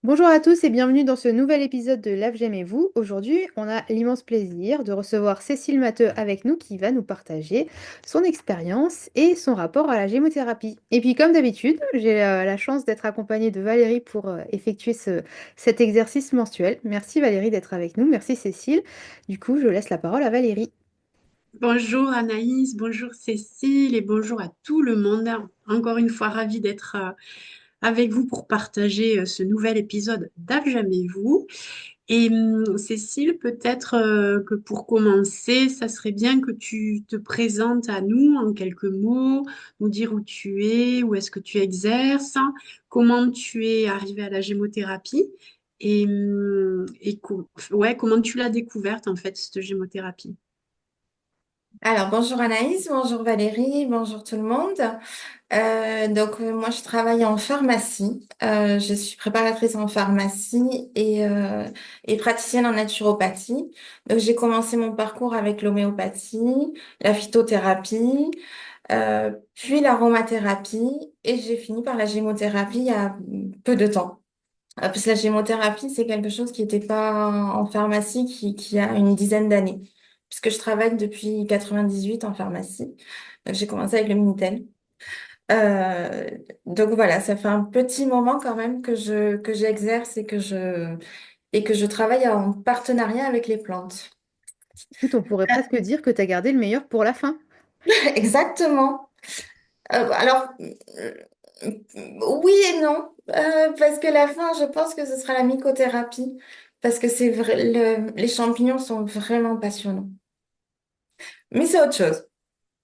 Bonjour à tous et bienvenue dans ce nouvel épisode de Lave J'aime et vous. Aujourd'hui, on a l'immense plaisir de recevoir Cécile Matteux avec nous qui va nous partager son expérience et son rapport à la gémothérapie. Et puis comme d'habitude, j'ai la chance d'être accompagnée de Valérie pour effectuer cet exercice mensuel. Merci Valérie d'être avec nous, merci Cécile. Du coup, je laisse la parole à Valérie. Bonjour Anaïs, bonjour Cécile et bonjour à tout le monde. Encore une fois, ravie d'être avec vous pour partager ce nouvel épisode d'Ave jamais vous. Et Cécile, peut-être que pour commencer, ça serait bien que tu te présentes à nous en quelques mots, nous dire où tu es, où est-ce que tu exerces, comment tu es arrivée à la gémothérapie et comment tu l'as découverte en fait, cette gémothérapie. Alors, bonjour Anaïs, bonjour Valérie, bonjour tout le monde. Moi, je travaille en pharmacie. Je suis préparatrice en pharmacie et praticienne en naturopathie. Donc, j'ai commencé mon parcours avec l'homéopathie, la phytothérapie, puis l'aromathérapie et j'ai fini par la gémothérapie il y a peu de temps. Parce que la gémothérapie, c'est quelque chose qui n'était pas en pharmacie qui a une dizaine d'années. Puisque je travaille depuis 98 en pharmacie. Donc, j'ai commencé avec le Minitel. Euh, donc voilà, ça fait un petit moment quand même que j'exerce et que je travaille en partenariat avec les plantes. Écoute, on pourrait presque dire que tu as gardé le meilleur pour la fin. Exactement. Alors, oui et non, parce que la fin, je pense que ce sera la mycothérapie, parce que c'est vrai, les champignons sont vraiment passionnants. Mais c'est autre chose.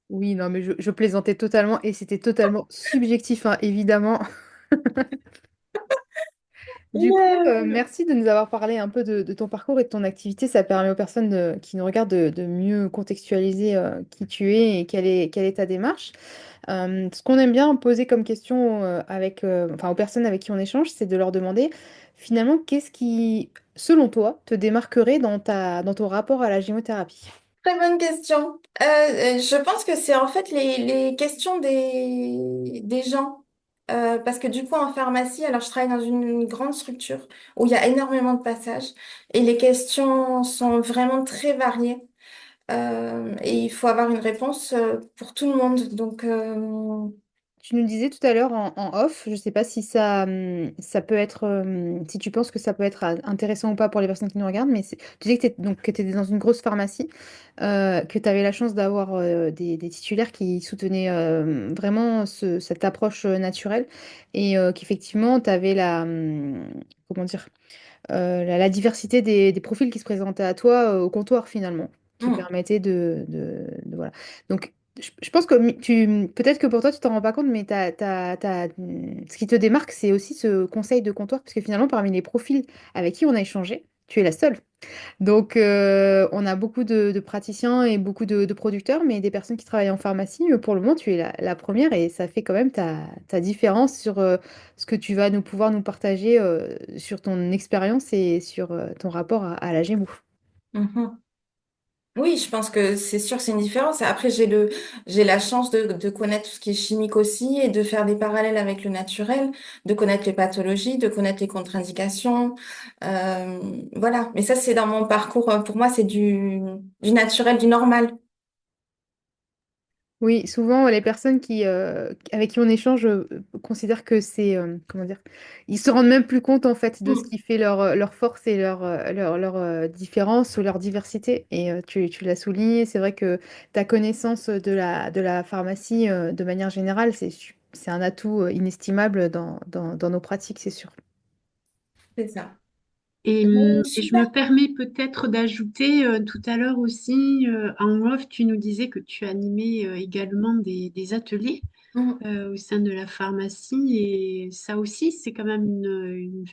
Oui, non, mais je plaisantais totalement et c'était totalement subjectif, hein, évidemment. Du coup, merci de nous avoir parlé un peu de ton parcours et de ton activité. Ça permet aux personnes qui nous regardent de mieux contextualiser qui tu es et quelle est ta démarche. Ce qu'on aime bien poser comme question enfin, aux personnes avec qui on échange, c'est de leur demander finalement qu'est-ce qui, selon toi, te démarquerait dans ton rapport à la gémothérapie. Très bonne question. Je pense que c'est en fait les questions des gens. Parce que du coup, en pharmacie, alors je travaille dans une grande structure où il y a énormément de passages et les questions sont vraiment très variées. Et il faut avoir une réponse pour tout le monde. Tu nous disais tout à l'heure en off, je ne sais pas si ça peut être, si tu penses que ça peut être intéressant ou pas pour les personnes qui nous regardent, mais tu disais que tu étais dans une grosse pharmacie, que tu avais la chance d'avoir des titulaires qui soutenaient vraiment cette approche naturelle et qu'effectivement, tu avais comment dire, la diversité des profils qui se présentaient à toi au comptoir finalement, qui Hmm. permettaient voilà. Donc, je pense que peut-être que pour toi, tu t'en rends pas compte, mais ce qui te démarque, c'est aussi ce conseil de comptoir, parce que finalement, parmi les profils avec qui on a échangé, tu es la seule. Donc, on a beaucoup de praticiens et beaucoup de producteurs, mais des personnes qui travaillent en pharmacie, pour le moment, tu es la première et ça fait quand même ta différence sur ce que tu vas pouvoir nous partager sur ton expérience et sur ton rapport à la Gémeaux. Mhm. Oui, je pense que c'est sûr, c'est une différence. Après, j'ai la chance de connaître tout ce qui est chimique aussi et de faire des parallèles avec le naturel, de connaître les pathologies, de connaître les contre-indications. Voilà. Mais ça, c'est dans mon parcours. Pour moi, c'est du naturel, du normal. Oui, souvent les personnes avec qui on échange considèrent que comment dire, ils se rendent même plus compte en fait de ce Mm. qui fait leur force et leur différence ou leur diversité. Et tu l'as souligné, c'est vrai que ta connaissance de la pharmacie de manière générale, c'est un atout inestimable dans nos pratiques, c'est sûr. C'est ça. Et je Super. me permets peut-être d'ajouter tout à l'heure aussi, en off, tu nous disais que tu animais également des ateliers Mm. au sein de la pharmacie. Et ça aussi, c'est quand même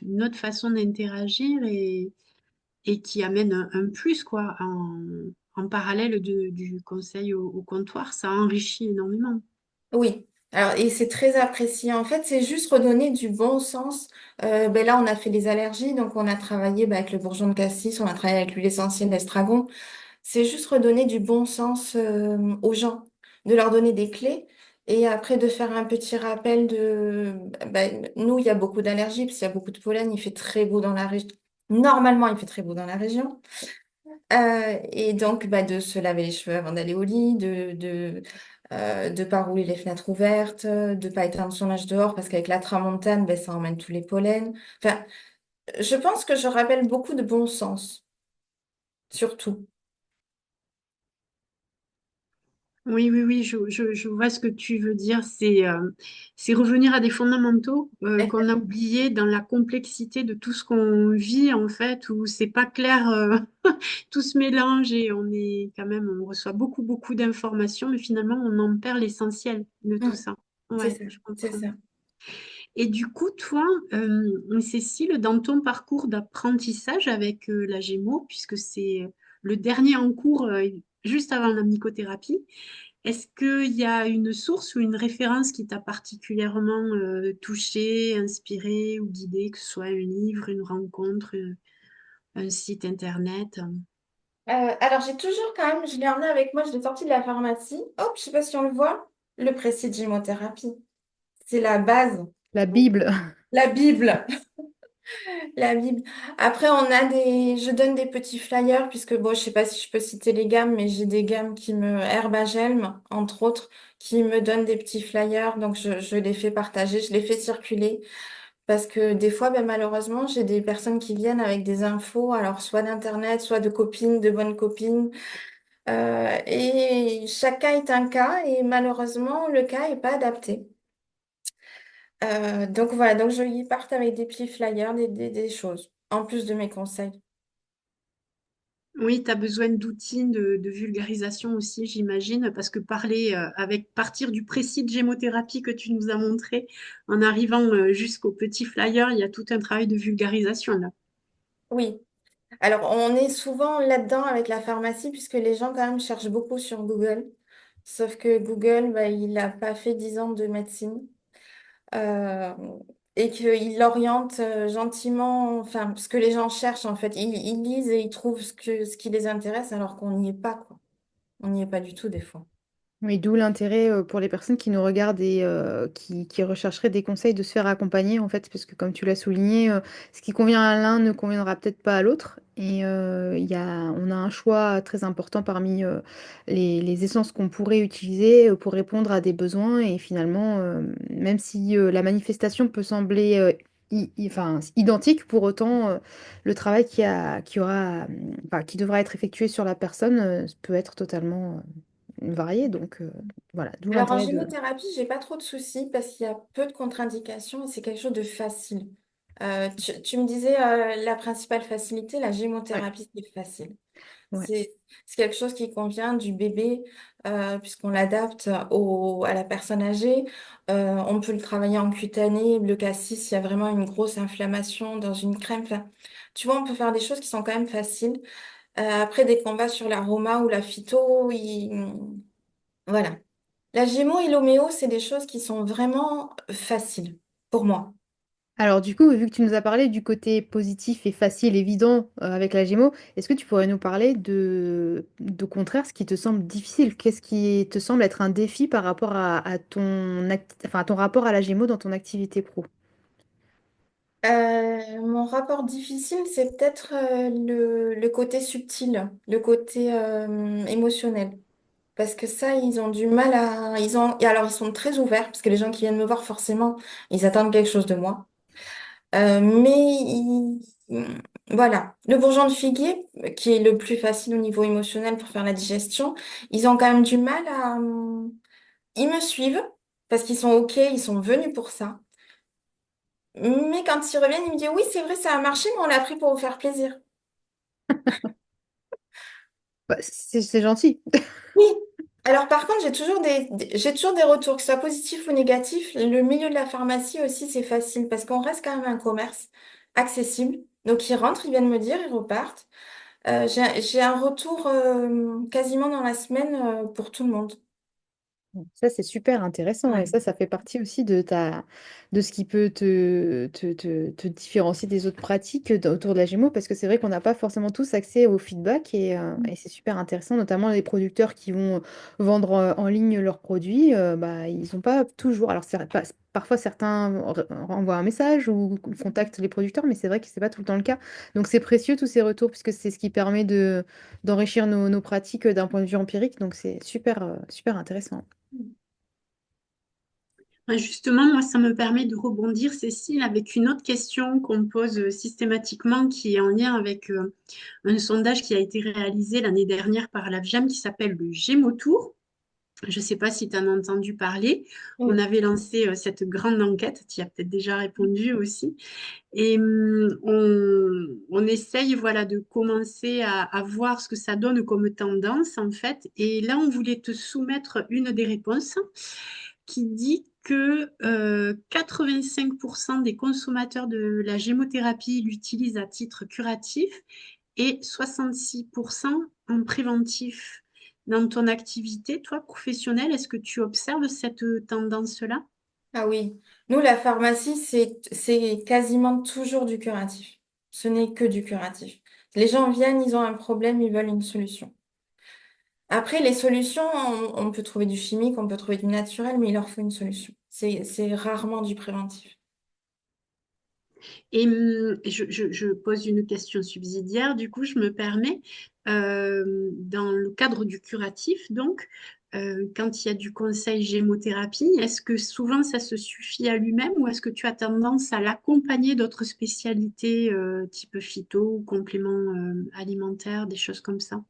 une autre façon d'interagir et qui amène un plus, quoi, en parallèle du conseil au comptoir. Ça enrichit énormément. Oui. Alors, et c'est très apprécié. En fait, c'est juste redonner du bon sens. Ben là, on a fait les allergies, donc on a travaillé avec le bourgeon de cassis, on a travaillé avec l'huile essentielle d'estragon. C'est juste redonner du bon sens aux gens, de leur donner des clés Et après, de faire un petit rappel de... nous, il y a beaucoup d'allergies, parce qu'il y a beaucoup de pollen, il fait très beau dans la région. Normalement, il fait très beau dans la région. Et donc, de se laver les cheveux avant d'aller au lit, de pas rouler les fenêtres ouvertes, de pas éteindre son linge dehors, parce qu'avec la tramontane, ça emmène tous les pollens. Enfin, je pense que je rappelle beaucoup de bon sens, surtout. Oui, oui, oui, je vois ce que tu veux dire. C'est revenir à des fondamentaux qu'on a oubliés dans la complexité de tout ce qu'on vit, en fait, où c'est pas clair, tout se mélange et on est quand même, on reçoit beaucoup, beaucoup d'informations, mais finalement, on en perd l'essentiel de tout Mm, ça. c'est Ouais, ça, je c'est comprends. ça. Et du coup, toi, Cécile, dans ton parcours d'apprentissage avec la Gémeaux, puisque c'est le dernier en cours juste avant la mycothérapie, est-ce qu'il y a une source ou une référence qui t'a particulièrement touché, inspiré ou guidé, que ce soit un livre, une rencontre, un site internet? Alors, j'ai toujours quand même, je l'ai emmené avec moi, je l'ai sorti de la pharmacie. Hop, je sais pas si on le voit, le précis de gymothérapie. C'est la base, La Bible. la Bible. La Bible. Après, je donne des petits flyers, puisque bon, je sais pas si je peux citer les gammes, mais j'ai des gammes Herbagelm, entre autres, qui me donnent des petits flyers. Donc, je les fais partager, je les fais circuler. Parce que des fois, malheureusement, j'ai des personnes qui viennent avec des infos, alors soit d'internet, soit de copines, de bonnes copines. Et chaque cas est un cas, et malheureusement, le cas n'est pas adapté. Donc voilà, donc je y parte avec des petits flyers, des choses, en plus de mes conseils. Oui, tu as besoin d'outils de vulgarisation aussi, j'imagine, parce que parler avec partir du précis de gémothérapie que tu nous as montré, en arrivant jusqu'au petit flyer, il y a tout un travail de vulgarisation là. Oui, alors on est souvent là-dedans avec la pharmacie, puisque les gens quand même cherchent beaucoup sur Google. Sauf que Google, il n'a pas fait 10 ans de médecine. euh, et qu'il l'oriente gentiment, enfin, ce que les gens cherchent en fait. Ils lisent et ils trouvent ce qui les intéresse, alors qu'on n'y est pas, quoi. On n'y est pas du tout des fois. Oui, d'où l'intérêt pour les personnes qui nous regardent et qui rechercheraient des conseils de se faire accompagner, en fait, parce que comme tu l'as souligné, ce qui convient à l'un ne conviendra peut-être pas à l'autre. Et on a un choix très important parmi les essences qu'on pourrait utiliser pour répondre à des besoins. Et finalement, même si la manifestation peut sembler enfin, identique, pour autant, le travail qui devra être effectué sur la personne peut être totalement variés, donc voilà, d'où Alors en l'intérêt de... gymothérapie, j'ai pas trop de soucis parce qu'il y a peu de contre-indications et c'est quelque chose de facile. Tu me disais la principale facilité, la Ouais, gymothérapie, c'est facile. ouais. C'est quelque chose qui convient du bébé puisqu'on l'adapte à la personne âgée. On peut le travailler en cutané, le cassis, il y a vraiment une grosse inflammation dans une crème. Enfin, tu vois, on peut faire des choses qui sont quand même faciles. Après, des combats sur l'aroma ou la phyto, voilà. La Gémeaux et l'homéo, c'est des choses qui sont vraiment faciles pour moi. Alors du coup, vu que tu nous as parlé du côté positif et facile, évident avec la Gémeaux, est-ce que tu pourrais nous parler de contraire, ce qui te semble difficile? Qu'est-ce qui te semble être un défi par rapport enfin, à ton rapport à la Gémeaux dans ton activité pro? Mon rapport difficile, c'est peut-être le côté subtil, le côté émotionnel. Parce que ça, ils ont du mal et alors, ils sont très ouverts, parce que les gens qui viennent me voir, forcément, ils attendent quelque chose de moi. Mais voilà. Le bourgeon de figuier, qui est le plus facile au niveau émotionnel pour faire la digestion, ils ont quand même du mal ils me suivent, parce qu'ils sont OK, ils sont venus pour ça. Mais quand ils reviennent, ils me disent, oui, c'est vrai, ça a marché, mais on l'a pris pour vous faire plaisir. Bah, c'est gentil. Oui. Alors par contre, j'ai toujours des retours, que ce soit positifs ou négatifs. Le milieu de la pharmacie aussi, c'est facile parce qu'on reste quand même un commerce accessible. Donc ils rentrent, ils viennent me dire, ils repartent. J'ai un retour quasiment dans la semaine pour tout le monde. Ça, c'est super intéressant et Ouais. ça fait partie aussi de ce qui peut te différencier des autres pratiques autour de la Gémeaux parce que c'est vrai qu'on n'a pas forcément tous accès au feedback et c'est super intéressant, notamment les producteurs qui vont vendre en ligne leurs produits, bah, ils n'ont pas toujours, alors parfois certains renvoient un message ou contactent les producteurs, mais c'est vrai que c'est pas tout le temps le cas. Donc c'est précieux tous ces retours puisque c'est ce qui permet d'enrichir nos pratiques d'un point de vue empirique, donc c'est super, super intéressant. Ouais, justement, moi, ça me permet de rebondir, Cécile, avec une autre question qu'on me pose systématiquement, qui est en lien avec un sondage qui a été réalisé l'année dernière par l'AFJAM, qui s'appelle le Gémotour. Je ne sais pas si tu en as entendu parler. On Oui. avait lancé cette grande enquête, tu y as peut-être déjà répondu aussi. Et on essaye voilà, de commencer à voir ce que ça donne comme tendance, en fait. Et là, on voulait te soumettre une des réponses qui dit que 85% des consommateurs de la gémothérapie l'utilisent à titre curatif et 66% en préventif. Dans ton activité, toi, professionnelle, est-ce que tu observes cette tendance-là? Ah oui, nous, la pharmacie, c'est quasiment toujours du curatif. Ce n'est que du curatif. Les gens viennent, ils ont un problème, ils veulent une solution. Après, les solutions, on peut trouver du chimique, on peut trouver du naturel, mais il leur faut une solution. C'est rarement du préventif. Et je pose une question subsidiaire, du coup, je me permets, dans le cadre du curatif, donc, quand il y a du conseil gémothérapie, est-ce que souvent ça se suffit à lui-même ou est-ce que tu as tendance à l'accompagner d'autres spécialités type phyto ou compléments alimentaires, des choses comme ça?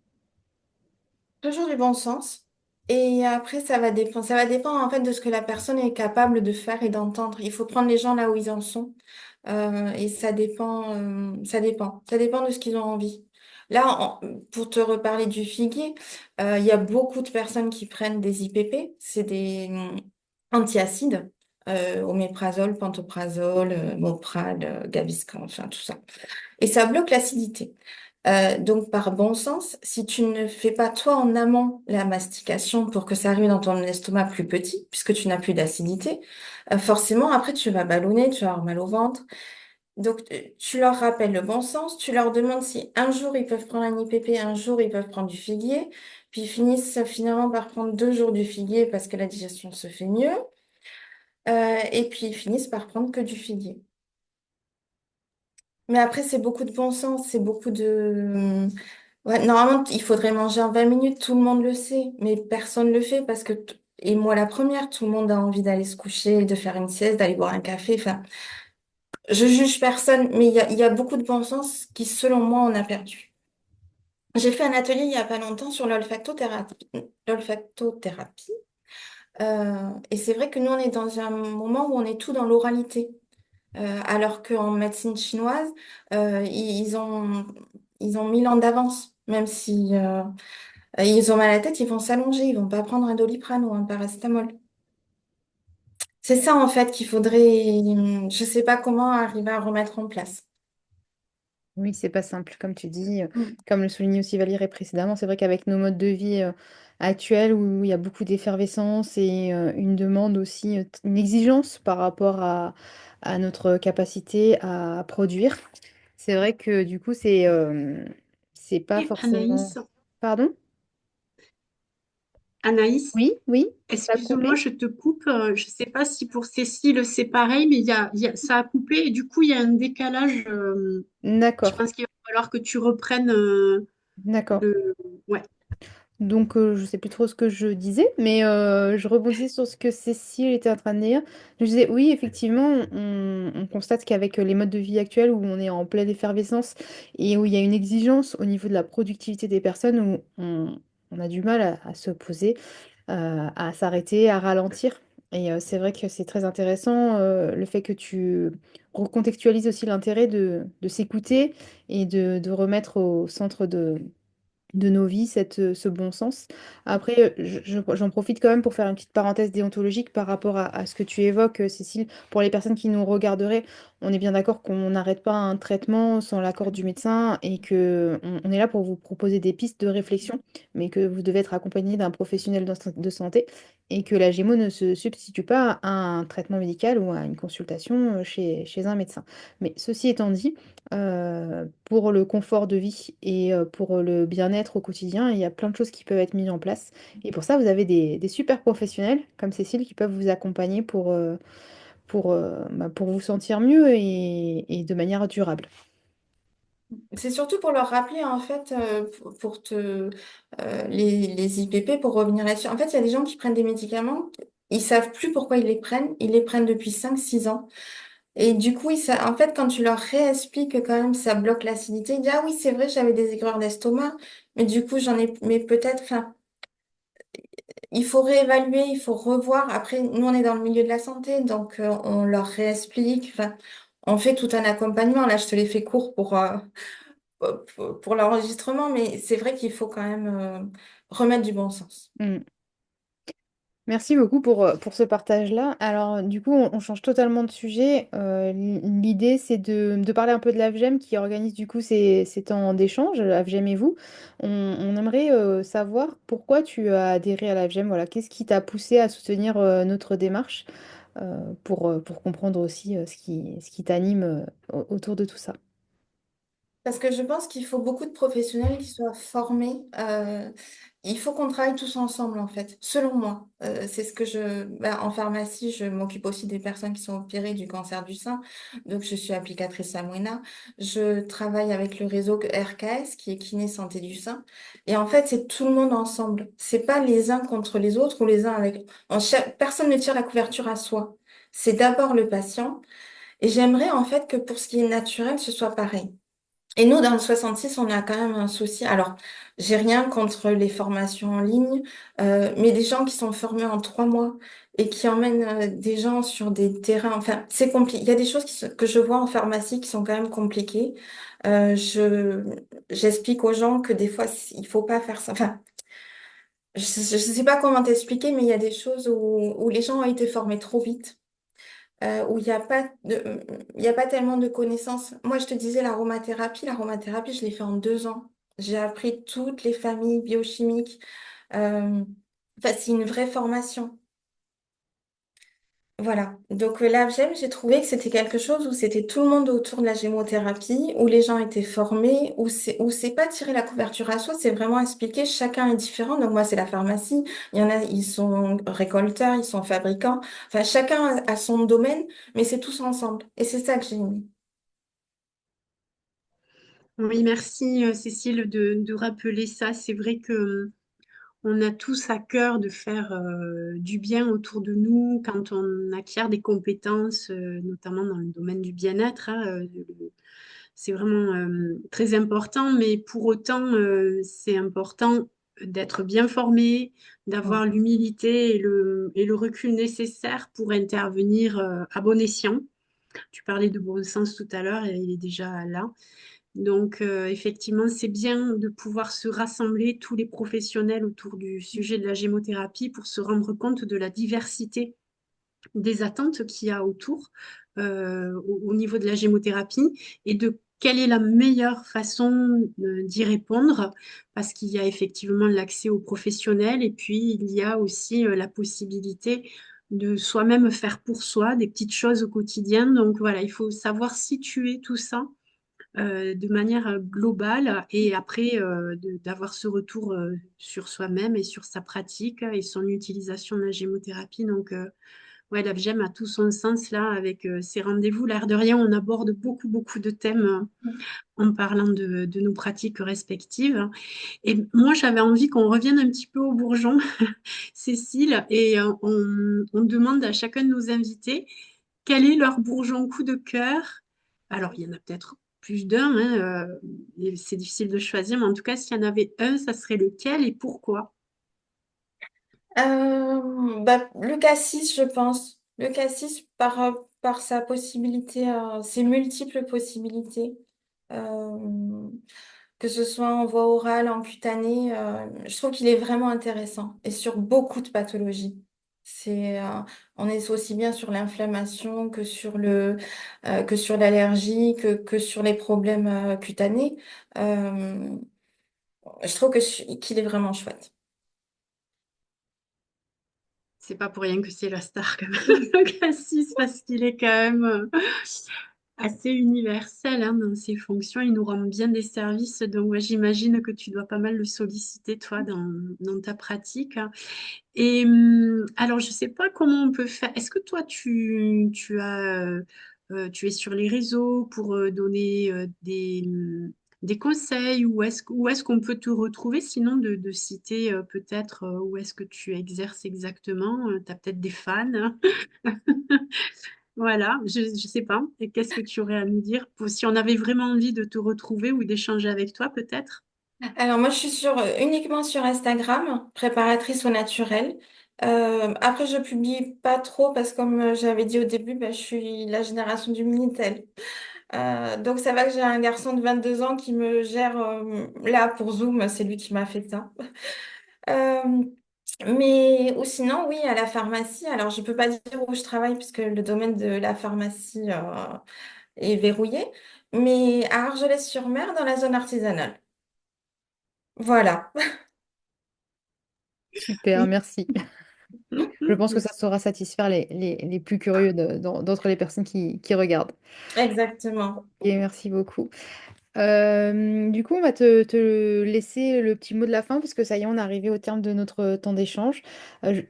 Toujours du bon sens. Et après, ça va dépendre. Ça va dépendre en fait de ce que la personne est capable de faire et d'entendre. Il faut prendre les gens là où ils en sont. Et ça dépend, ça dépend. Ça dépend de ce qu'ils ont envie. Là, pour te reparler du figuier, il y a beaucoup de personnes qui prennent des IPP. C'est des antiacides, oméprazole, pantoprazole, Mopril, Gaviscon, enfin tout ça. Et ça bloque l'acidité. Donc, par bon sens, si tu ne fais pas toi en amont la mastication pour que ça arrive dans ton estomac plus petit, puisque tu n'as plus d'acidité, forcément, après, tu vas ballonner, tu vas avoir mal au ventre. Donc, tu leur rappelles le bon sens, tu leur demandes si un jour ils peuvent prendre un IPP, un jour ils peuvent prendre du figuier, puis ils finissent finalement par prendre 2 jours du figuier parce que la digestion se fait mieux, et puis ils finissent par prendre que du figuier. Mais après, c'est beaucoup de bon sens, c'est beaucoup de... Ouais, normalement, il faudrait manger en 20 minutes, tout le monde le sait, mais personne ne le fait parce que, et moi la première, tout le monde a envie d'aller se coucher, de faire une sieste, d'aller boire un café. Enfin, je juge personne, mais il y a beaucoup de bon sens qui, selon moi, on a perdu. J'ai fait un atelier il y a pas longtemps sur l'olfactothérapie. Et c'est vrai que nous, on est dans un moment où on est tout dans l'oralité. Alors qu'en médecine chinoise, ils ont 1000 ans d'avance. Même si ils ont mal à la tête, ils vont s'allonger, ils vont pas prendre un Doliprane ou un paracétamol. C'est ça en fait qu'il faudrait, je sais pas comment arriver à remettre en place. Oui, c'est pas simple, comme tu dis, Mm. comme le soulignait aussi Valérie précédemment, c'est vrai qu'avec nos modes de vie actuels où il y a beaucoup d'effervescence et une demande aussi, une exigence par rapport à notre capacité à produire, c'est vrai que du coup, c'est pas Et forcément... Pardon? Anaïs, Oui, oui, ça a excuse-moi, coupé. je te coupe. Je ne sais pas si pour Cécile c'est pareil, mais ça a coupé et du coup il y a un décalage. Je D'accord, pense qu'il va falloir que tu reprennes d'accord. le. Ouais. Donc, je sais plus trop ce que je disais, mais je rebondissais sur ce que Cécile était en train de dire. Je disais, oui, effectivement, on constate qu'avec les modes de vie actuels où on est en pleine effervescence et où il y a une exigence au niveau de la productivité des personnes, où on a du mal à se poser, à s'arrêter, à ralentir. Et c'est vrai que c'est très intéressant le fait que tu recontextualises aussi l'intérêt de s'écouter et de remettre au centre de nos vies, ce bon sens. Après, j'en profite quand même pour faire une petite parenthèse déontologique par rapport à ce que tu évoques, Cécile. Pour les personnes qui nous regarderaient, on est bien d'accord qu'on n'arrête pas un traitement sans l'accord du médecin et que on est là pour vous proposer des pistes de réflexion, mais que vous devez être accompagné d'un professionnel de santé et que la GEMO ne se substitue pas à un traitement médical ou à une consultation chez un médecin. Mais ceci étant dit, pour le confort de vie et pour le bien-être au quotidien, il y a plein de choses qui peuvent être mises en place. Et pour ça, vous avez des super professionnels comme Cécile qui peuvent vous accompagner pour vous sentir mieux et de manière durable. C'est surtout pour leur rappeler, en fait, les IPP, pour revenir là-dessus. En fait, il y a des gens qui prennent des médicaments, ils savent plus pourquoi ils les prennent depuis 5 6 ans. Et du coup, en fait, quand tu leur réexpliques que quand même ça bloque l'acidité, ils disent, ah oui, c'est vrai, j'avais des aigreurs d'estomac, mais du coup, j'en ai, mais peut-être, enfin, il faut réévaluer, il faut revoir. Après, nous, on est dans le milieu de la santé, donc on leur réexplique, enfin, on fait tout un accompagnement. Là, je te l'ai fait court pour l'enregistrement, mais c'est vrai qu'il faut quand même remettre du bon sens. Mm. Merci beaucoup pour ce partage-là. Alors, du coup, on change totalement de sujet. L'idée, c'est de parler un peu de l'AVGEM qui organise du coup ces temps d'échange, AVGEM et vous. On aimerait savoir pourquoi tu as adhéré à l'AVGEM. Voilà, qu'est-ce qui t'a poussé à soutenir notre démarche pour comprendre aussi ce qui t'anime autour de tout ça. Parce que je pense qu'il faut beaucoup de professionnels qui soient formés. Il faut qu'on travaille tous ensemble, en fait, selon moi. C'est ce que en pharmacie, je m'occupe aussi des personnes qui sont opérées du cancer du sein. Donc, je suis applicatrice à Moena. Je travaille avec le réseau RKS, qui est Kiné Santé du Sein. Et en fait, c'est tout le monde ensemble. C'est pas les uns contre les autres ou les uns avec. Personne ne tire la couverture à soi. C'est d'abord le patient. Et j'aimerais, en fait, que pour ce qui est naturel, ce soit pareil. Et nous, dans le 66, on a quand même un souci. Alors, j'ai rien contre les formations en ligne, mais des gens qui sont formés en 3 mois et qui emmènent des gens sur des terrains, enfin, c'est compliqué. Il y a des choses que je vois en pharmacie qui sont quand même compliquées. J'explique aux gens que des fois, il faut pas faire ça. Enfin, je sais pas comment t'expliquer, mais il y a des choses où les gens ont été formés trop vite, où il y a pas tellement de connaissances. Moi, je te disais l'aromathérapie, je l'ai fait en 2 ans. J'ai appris toutes les familles biochimiques. Euh, enfin, c'est une vraie formation. Voilà. Donc, l'AGEM, j'ai trouvé que c'était quelque chose où c'était tout le monde autour de la gémothérapie, où les gens étaient formés, où c'est pas tirer la couverture à soi, c'est vraiment expliquer, chacun est différent. Donc, moi, c'est la pharmacie. Il y en a, ils sont récolteurs, ils sont fabricants. Enfin, chacun a son domaine, mais c'est tous ensemble. Et c'est ça que j'ai aimé. Oui, merci Cécile de rappeler ça. C'est vrai que on a tous à cœur de faire du bien autour de nous quand on acquiert des compétences, notamment dans le domaine du bien-être, hein, c'est vraiment très important, mais pour autant, c'est important d'être bien formé, d'avoir l'humilité et le recul nécessaire pour intervenir à bon escient. Tu parlais de bon sens tout à l'heure et il est déjà là. Donc, effectivement, c'est bien de pouvoir se rassembler tous les professionnels autour du sujet de la gémothérapie pour se rendre compte de la diversité des attentes qu'il y a autour au niveau de la gémothérapie et de quelle est la meilleure façon d'y répondre parce qu'il y a effectivement l'accès aux professionnels et puis il y a aussi la possibilité de soi-même faire pour soi des petites choses au quotidien. Donc voilà, il faut savoir situer tout ça de manière globale et après d'avoir ce retour sur soi-même et sur sa pratique et son utilisation de la gémothérapie. Donc, ouais, la GEM a tout son sens là avec ces rendez-vous. L'air de rien, on aborde beaucoup, beaucoup de thèmes en parlant de nos pratiques respectives. Et moi, j'avais envie qu'on revienne un petit peu au bourgeon, Cécile, et on demande à chacun de nos invités quel est leur bourgeon coup de cœur. Alors, il y en a peut-être plus d'un, hein, et c'est difficile de choisir, mais en tout cas, s'il y en avait un, ça serait lequel et pourquoi? Le cassis, je pense. Le cassis par sa possibilité, ses multiples possibilités. Euh, que ce soit en voie orale, en cutanée. Je trouve qu'il est vraiment intéressant et sur beaucoup de pathologies. C'est, on est aussi bien sur l'inflammation que sur l'allergie, que sur les problèmes cutanés. Euh, je trouve qu'il est vraiment chouette. C'est pas pour rien que c'est la star quand même, le Cassis, parce qu'il est quand même assez universel hein, dans ses fonctions. Il nous rend bien des services, donc ouais, j'imagine que tu dois pas mal le solliciter, toi, dans ta pratique. Et alors, je sais pas comment on peut faire. Est-ce que toi, tu es sur les réseaux pour donner des conseils ou où est-ce qu'on peut te retrouver sinon de citer peut-être où est-ce que tu exerces exactement? Tu as peut-être des fans. Voilà, je ne sais pas. Et qu'est-ce que tu aurais à nous dire si on avait vraiment envie de te retrouver ou d'échanger avec toi peut-être? Alors moi, je suis uniquement sur Instagram, préparatrice au naturel. Après, je publie pas trop parce que comme j'avais dit au début, ben, je suis la génération du Minitel. Donc ça va que j'ai un garçon de 22 ans qui me gère là pour Zoom, c'est lui qui m'a fait ça. Euh, mais ou sinon, oui, à la pharmacie. Alors je peux pas dire où je travaille puisque le domaine de la pharmacie est verrouillé, mais à Argelès-sur-Mer, dans la zone artisanale. Voilà. Super, merci. Je pense que ça saura satisfaire les plus curieux d'entre les personnes qui regardent. Exactement. Et merci beaucoup. Du coup, on va te laisser le petit mot de la fin, parce que ça y est, on est arrivé au terme de notre temps d'échange.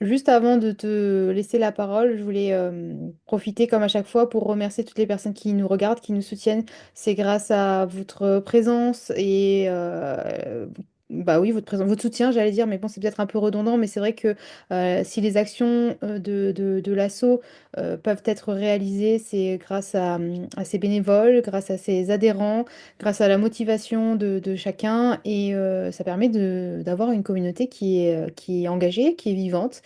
Juste avant de te laisser la parole, je voulais profiter, comme à chaque fois, pour remercier toutes les personnes qui nous regardent, qui nous soutiennent. C'est grâce à votre présence et bah oui, votre présence, votre soutien, j'allais dire, mais bon, c'est peut-être un peu redondant, mais c'est vrai que si les actions de l'asso peuvent être réalisées, c'est grâce à ces bénévoles, grâce à ces adhérents, grâce à la motivation de chacun, et ça permet d'avoir une communauté qui est engagée, qui est vivante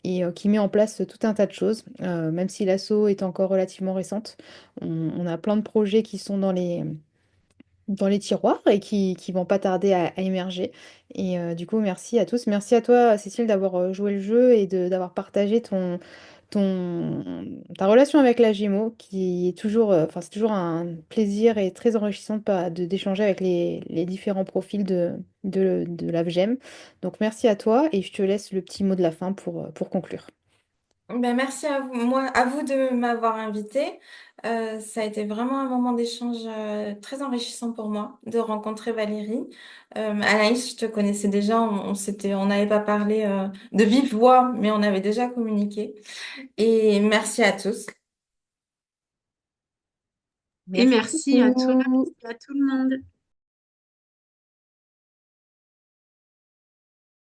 et qui met en place tout un tas de choses. Même si l'asso est encore relativement récente, on a plein de projets qui sont dans les tiroirs et qui vont pas tarder à émerger. Et du coup, merci à tous. Merci à toi, Cécile, d'avoir joué le jeu et d'avoir partagé ta relation avec la Gémeaux, qui est toujours, enfin, c'est toujours un plaisir et très enrichissant d'échanger avec les différents profils de la GEM. Donc, merci à toi et je te laisse le petit mot de la fin pour conclure. Ben, merci à vous, à vous de m'avoir invité. Ça a été vraiment un moment d'échange très enrichissant pour moi de rencontrer Valérie. Anaïs, je te connaissais déjà, on n'avait pas parlé de vive voix, mais on avait déjà communiqué. Et merci à tous. Et Merci merci à toi, beaucoup. merci à tout le monde.